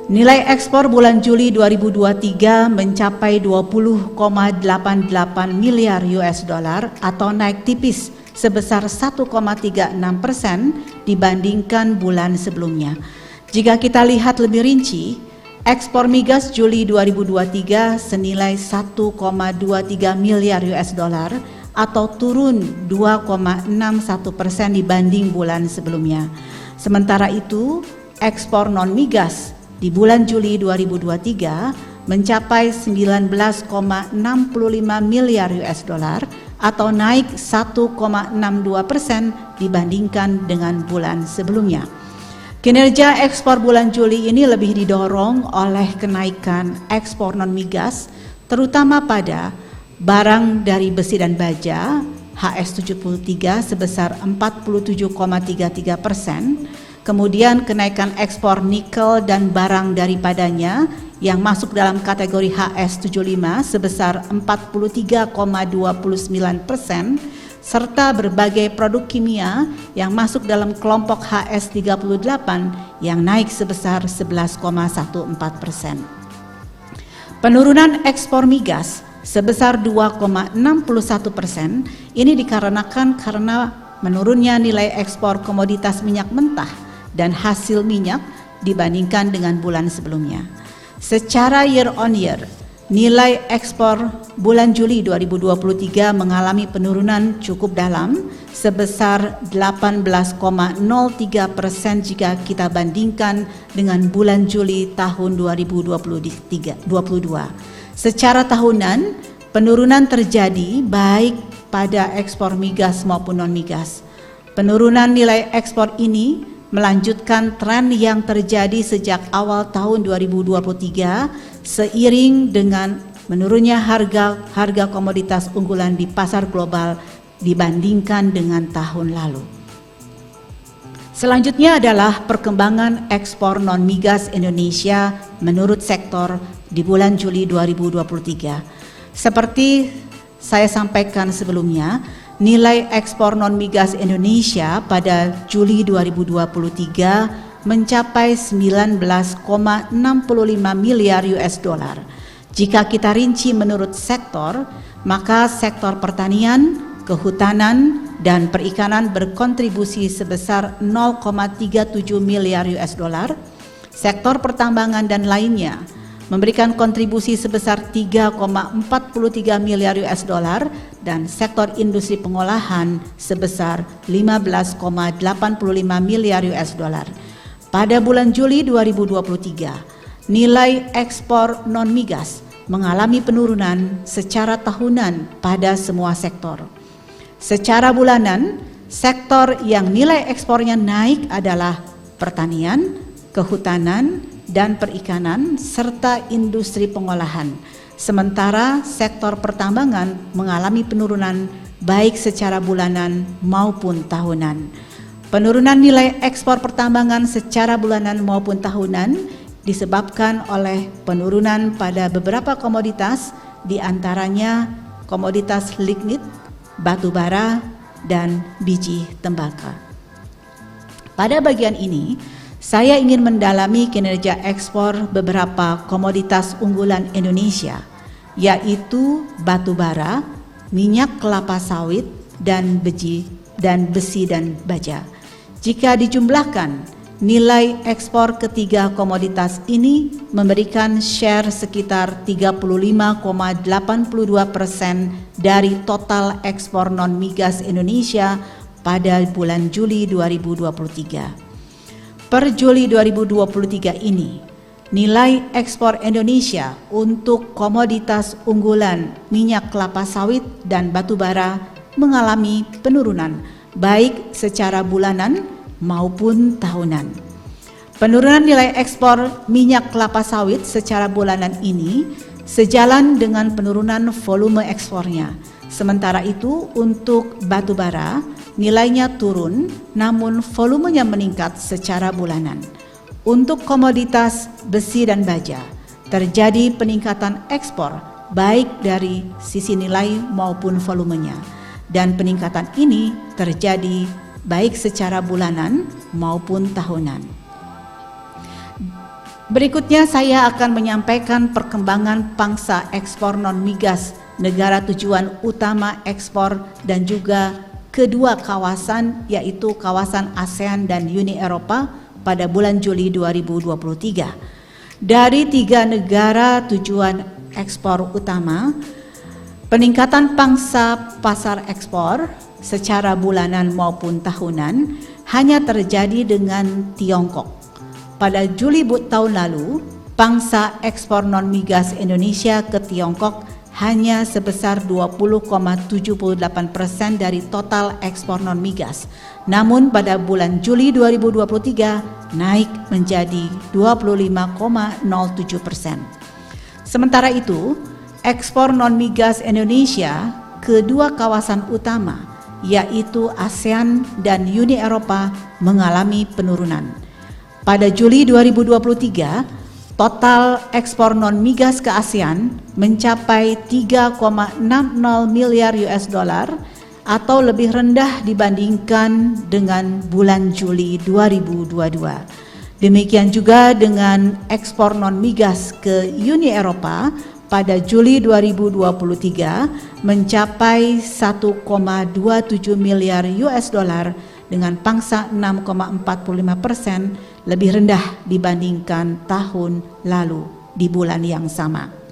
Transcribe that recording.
Nilai ekspor bulan Juli 2023 mencapai 20,88 miliar US dollar atau naik tipis sebesar 1,36% dibandingkan bulan sebelumnya. Jika kita lihat lebih rinci, ekspor migas Juli 2023 senilai 1,23 miliar US dollar atau turun 2,61% dibanding bulan sebelumnya. Sementara itu, ekspor non-migas di bulan Juli 2023 mencapai 19,65 miliar US dollar atau naik 1,62% dibandingkan dengan bulan sebelumnya. Kinerja ekspor bulan Juli ini lebih didorong oleh kenaikan ekspor non-migas, terutama pada barang dari besi dan baja HS73 sebesar 47,33%, kemudian kenaikan ekspor nikel dan barang daripadanya yang masuk dalam kategori HS75 sebesar 43,29%, serta berbagai produk kimia yang masuk dalam kelompok HS38 yang naik sebesar 11,14%. Penurunan ekspor migas sebesar 2,61% ini dikarenakan karena menurunnya nilai ekspor komoditas minyak mentah dan hasil minyak dibandingkan dengan bulan sebelumnya. Secara year on year, nilai ekspor bulan Juli 2023 mengalami penurunan cukup dalam sebesar 18,03% jika kita bandingkan dengan bulan Juli tahun 2022. Secara tahunan, penurunan terjadi baik pada ekspor migas maupun non-migas. Penurunan nilai ekspor ini melanjutkan tren yang terjadi sejak awal tahun 2023 seiring dengan menurunnya harga komoditas unggulan di pasar global dibandingkan dengan tahun lalu. Selanjutnya adalah perkembangan ekspor non-migas Indonesia menurut sektor di bulan Juli 2023. Seperti saya sampaikan sebelumnya, nilai ekspor non-migas Indonesia pada Juli 2023 mencapai 19,65 miliar US dollar. Jika kita rinci menurut sektor, maka sektor pertanian, kehutanan, dan perikanan berkontribusi sebesar 0,37 miliar US dollar. Sektor pertambangan dan lainnya memberikan kontribusi sebesar 3,43 miliar US dollar dan sektor industri pengolahan sebesar 15,85 miliar US dollar. Pada bulan Juli 2023, nilai ekspor non-migas mengalami penurunan secara tahunan pada semua sektor. Secara bulanan, sektor yang nilai ekspornya naik adalah pertanian, kehutanan, dan perikanan serta industri pengolahan. Sementara sektor pertambangan mengalami penurunan baik secara bulanan maupun tahunan. Penurunan nilai ekspor pertambangan secara bulanan maupun tahunan disebabkan oleh penurunan pada beberapa komoditas, di antaranya komoditas lignit, batu bara, dan biji tembakau. Pada bagian ini, saya ingin mendalami kinerja ekspor beberapa komoditas unggulan Indonesia, yaitu batu bara, minyak kelapa sawit, dan besi dan baja. Jika dijumlahkan, nilai ekspor ketiga komoditas ini memberikan share sekitar 35,82% dari total ekspor non-migas Indonesia pada bulan Juli 2023. Per Juli 2023 ini, nilai ekspor Indonesia untuk komoditas unggulan minyak kelapa sawit dan batu bara mengalami penurunan baik secara bulanan maupun tahunan. Penurunan nilai ekspor minyak kelapa sawit secara bulanan ini sejalan dengan penurunan volume ekspornya. Sementara itu untuk batu bara nilainya turun namun volumenya meningkat secara bulanan. Untuk komoditas besi dan baja terjadi peningkatan ekspor baik dari sisi nilai maupun volumenya, dan peningkatan ini terjadi baik secara bulanan maupun tahunan. Berikutnya saya akan menyampaikan perkembangan pangsa ekspor non-migas, negara tujuan utama ekspor dan juga kedua kawasan yaitu kawasan ASEAN dan Uni Eropa pada bulan Juli 2023. Dari 3 negara tujuan ekspor utama, peningkatan pangsa pasar ekspor secara bulanan maupun tahunan hanya terjadi dengan Tiongkok. Pada Juli tahun lalu, pangsa ekspor non-migas Indonesia ke Tiongkok hanya sebesar 20,78% dari total ekspor non-migas. Namun pada bulan Juli 2023 naik menjadi 25,07%. Sementara itu, ekspor non-migas Indonesia ke 2 kawasan utama yaitu ASEAN dan Uni Eropa mengalami penurunan. Pada Juli 2023, total ekspor non-migas ke ASEAN mencapai 3,60 miliar US dollar atau lebih rendah dibandingkan dengan bulan Juli 2022. Demikian juga dengan ekspor non-migas ke Uni Eropa pada Juli 2023 mencapai 1,27 miliar US dollar dengan pangsa 6,45%, lebih rendah dibandingkan tahun lalu di bulan yang sama.